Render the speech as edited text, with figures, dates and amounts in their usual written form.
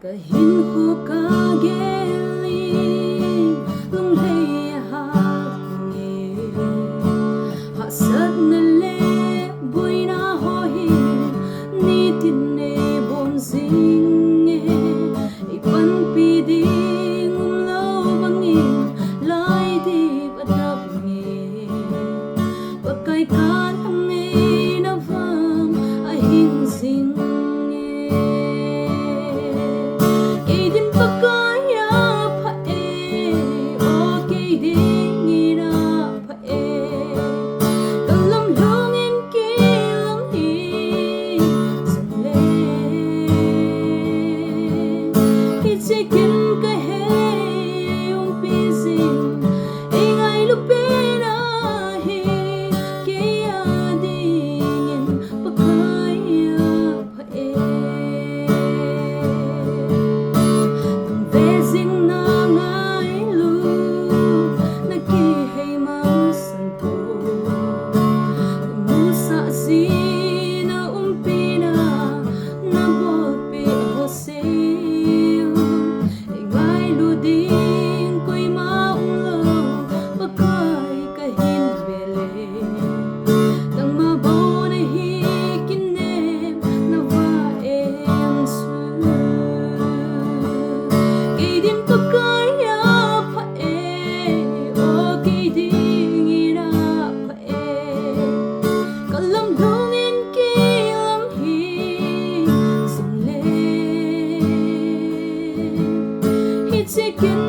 kahin ko kageling lung lay hakngi hasad na le boy na hohin ni tinne bonzinge ipan piding umlaw bangin lay di padap nge Pakai kan ngay na vang ahing sing Keidin pakai aphae o Keidin aphae kalam lungin kilang hi sangle Hitsikin kahe yung pising ingay lupina hi Keidin pakai aphae Vezing na ngay lu nagkihay mang santo Musa si na umpina na bolpi Jose Ingay luding ko'y maulaw Pakai kahin bele Tang mabaw na hikinem na vaen su Keidin pakai aphae o Keidin aphae kalam lungin kilang hi sangle Hitsikin